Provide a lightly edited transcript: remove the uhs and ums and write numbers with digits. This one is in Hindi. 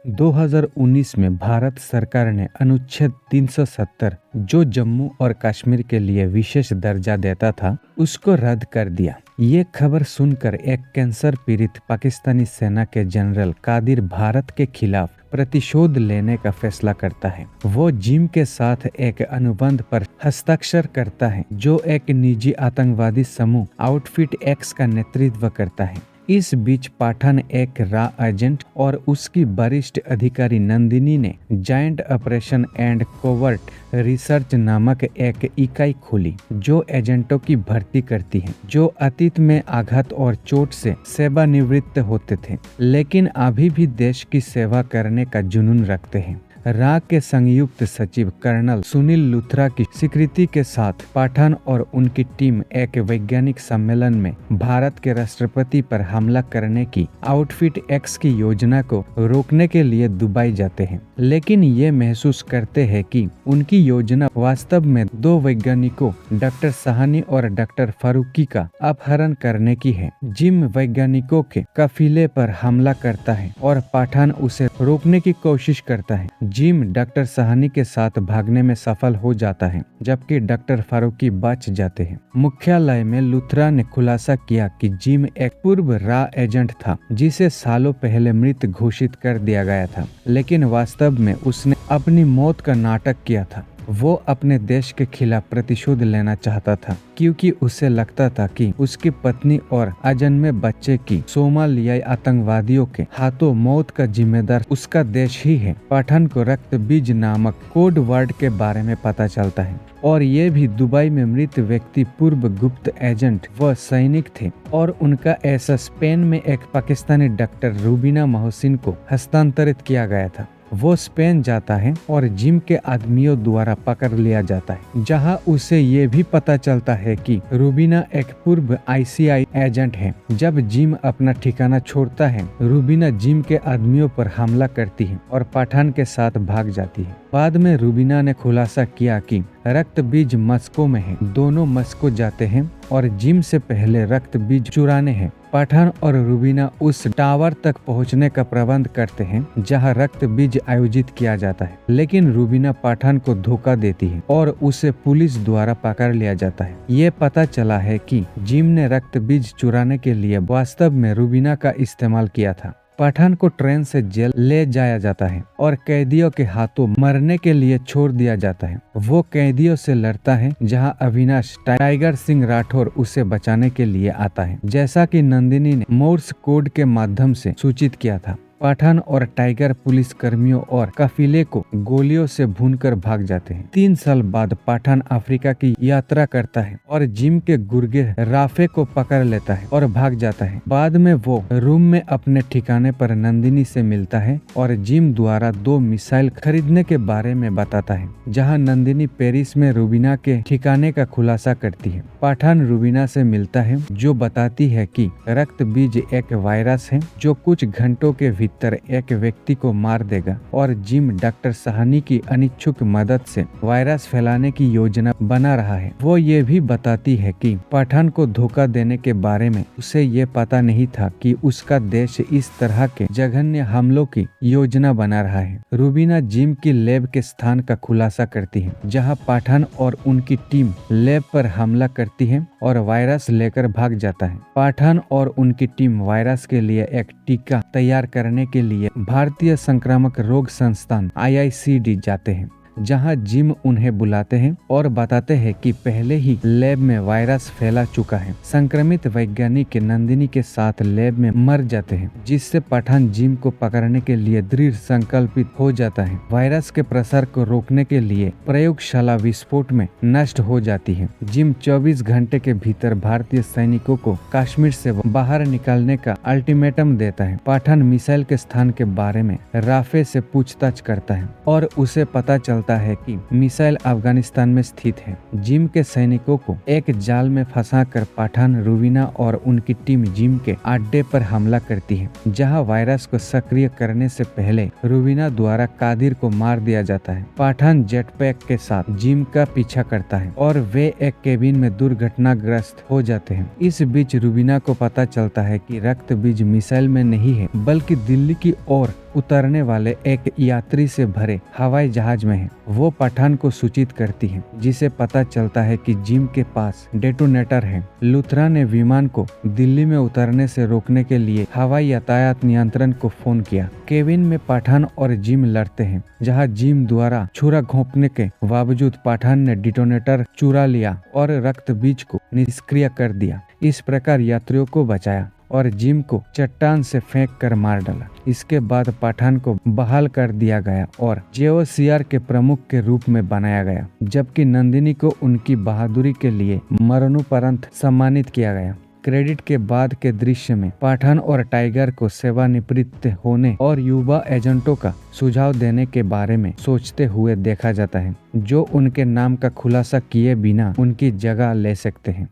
2019 में भारत सरकार ने अनुच्छेद 370 जो जम्मू और कश्मीर के लिए विशेष दर्जा देता था, उसको रद्द कर दिया। ये खबर सुनकर एक कैंसर पीड़ित पाकिस्तानी सेना के जनरल कादिर भारत के खिलाफ प्रतिशोध लेने का फैसला करता है। वो जिम के साथ एक अनुबंध पर हस्ताक्षर करता है, जो एक निजी आतंकवादी समूह आउटफिट एक्स का नेतृत्व करता है। इस बीच पठान एक रॉ एजेंट और उसकी वरिष्ठ अधिकारी नंदिनी ने giant operation and covert research नामक एक इकाई खोली, जो एजेंटों की भर्ती करती है, जो अतीत में आघात और चोट से सेवानिवृत्त होते थे, लेकिन अभी भी देश की सेवा करने का जुनून रखते हैं। रा के संयुक्त सचिव कर्नल सुनील लूथरा की स्वीकृति के साथ पठान और उनकी टीम एक वैज्ञानिक सम्मेलन में भारत के राष्ट्रपति पर हमला करने की आउटफिट एक्स की योजना को रोकने के लिए दुबई जाते हैं, लेकिन ये महसूस करते हैं कि उनकी योजना वास्तव में दो वैज्ञानिकों डॉक्टर साहनी और डॉक्टर फारूकी का अपहरण करने की है। जिम वैज्ञानिकों के काफिले पर हमला करता है और पठान उसे रोकने की कोशिश करता है। जिम डॉक्टर साहनी के साथ भागने में सफल हो जाता है, जबकि डॉक्टर फारूकी बच जाते हैं। मुख्यालय में लूथरा ने खुलासा किया कि जिम एक पूर्व रॉ एजेंट था, जिसे सालों पहले मृत घोषित कर दिया गया था, लेकिन वास्तव में उसने अपनी मौत का नाटक किया था। वो अपने देश के खिलाफ प्रतिशोध लेना चाहता था, क्योंकि उसे लगता था कि उसकी पत्नी और अजन्मे बच्चे की सोमालियाई आतंकवादियों के हाथों मौत का जिम्मेदार उसका देश ही है। पठान को रक्त बीज नामक कोड वर्ड के बारे में पता चलता है, और ये भी दुबई में मृत व्यक्ति पूर्व गुप्त एजेंट व सैनिक थे, और उनका ऐसा स्पेन में एक पाकिस्तानी डॉक्टर रूबीना मोहसिन को हस्तांतरित किया गया था। वो स्पेन जाता है और जिम के आदमियों द्वारा पकड़ लिया जाता है, जहां उसे ये भी पता चलता है कि रूबीना एक पूर्व आईसीआई एजेंट है। जब जिम अपना ठिकाना छोड़ता है, रूबीना जिम के आदमियों पर हमला करती है और पठान के साथ भाग जाती है। बाद में रूबीना ने खुलासा किया कि रक्त बीज मस्को में है। दोनों मस्को जाते हैं और जिम से पहले रक्त बीज चुराने हैं। पठान और रूबीना उस टावर तक पहुंचने का प्रबंध करते हैं जहां रक्त बीज आयोजित किया जाता है, लेकिन रूबीना पठान को धोखा देती है और उसे पुलिस द्वारा पकड़ लिया जाता है। ये पता चला है कि जिम ने रक्त बीज चुराने के लिए वास्तव में रूबीना का इस्तेमाल किया था। पठान को ट्रेन से जेल ले जाया जाता है और कैदियों के हाथों मरने के लिए छोड़ दिया जाता है। वो कैदियों से लड़ता है, जहां अविनाश टाइगर सिंह राठौर उसे बचाने के लिए आता है, जैसा कि नंदिनी ने मोर्स कोड के माध्यम से सूचित किया था। पठान और टाइगर पुलिस कर्मियों और काफिले को गोलियों से भूनकर भाग जाते हैं। 3 साल बाद पठान अफ्रीका की यात्रा करता है और जिम के गुर्गे राफे को पकड़ लेता है और भाग जाता है। बाद में वो रूम में अपने ठिकाने पर नंदिनी से मिलता है और जिम द्वारा 2 मिसाइल खरीदने के बारे में बताता है, जहां नंदिनी पेरिस में रूबीना के ठिकाने का खुलासा करती है। पठान रूबीना से मिलता है, जो बताती है कि रक्त बीज एक वायरस है जो कुछ घंटों के भीतर एक व्यक्ति को मार देगा, और जिम डॉक्टर साहनी की अनिच्छुक मदद से वायरस फैलाने की योजना बना रहा है। वो ये भी बताती है कि पठान को धोखा देने के बारे में उसे ये पता नहीं था कि उसका देश इस तरह के जघन्य हमलों की योजना बना रहा है। रूबीना जिम की लैब के स्थान का खुलासा करती है, जहां पठान और उनकी टीम लैब पर हमला करती है और वायरस लेकर भाग जाता है। पठान और उनकी टीम वायरस के लिए एक टीका तैयार करने के लिए भारतीय संक्रामक रोग संस्थान IICD जाते हैं, जहां जिम उन्हें बुलाते हैं और बताते हैं कि पहले ही लैब में वायरस फैला चुका है। संक्रमित वैज्ञानिक नंदिनी के साथ लैब में मर जाते हैं, जिससे पठान जिम को पकड़ने के लिए दृढ़ संकल्पित हो जाता है। वायरस के प्रसार को रोकने के लिए प्रयोगशाला विस्फोट में नष्ट हो जाती है। जिम 24 घंटे के भीतर भारतीय सैनिकों को कश्मीर से बाहर निकालने का अल्टीमेटम देता है। पठान मिसाइल के स्थान के बारे में राफे से पूछताछ करता है और उसे पता चलता है कि मिसाइल अफगानिस्तान में स्थित है। जिम के सैनिकों को एक जाल में फंसाकर पठान, रूबीना और उनकी टीम जिम के अड्डे पर हमला करती है, जहां वायरस को सक्रिय करने से पहले रूबीना द्वारा कादिर को मार दिया जाता है। पठान जेटपैक के साथ जिम का पीछा करता है और वे एक केबिन में दुर्घटनाग्रस्त हो जाते हैं। इस बीच रूबीना को पता चलता है कि रक्त बीज मिसाइल में नहीं है, बल्कि दिल्ली की ओर उतरने वाले एक यात्री से भरे हवाई जहाज में है। वो पठान को सूचित करती है, जिसे पता चलता है कि जिम के पास डेटोनेटर है। लुथरा ने विमान को दिल्ली में उतरने से रोकने के लिए हवाई यातायात नियंत्रण को फोन किया। केविन में पठान और जिम लड़ते हैं, जहां जिम द्वारा छुरा घोंपने के बावजूद पठान ने डिटोनेटर चुरा लिया और रक्त बीज को निष्क्रिय कर दिया। इस प्रकार यात्रियों को बचाया और जिम को चट्टान से फेंक कर मार डाला। इसके बाद पठान को बहाल कर दिया गया और जेओसीआर के प्रमुख के रूप में बनाया गया, जबकि नंदिनी को उनकी बहादुरी के लिए मरणोपरांत सम्मानित किया गया। क्रेडिट के बाद के दृश्य में पठान और टाइगर को सेवानिवृत्त होने और युवा एजेंटों का सुझाव देने के बारे में सोचते हुए देखा जाता है, जो उनके नाम का खुलासा किए बिना उनकी जगह ले सकते हैं।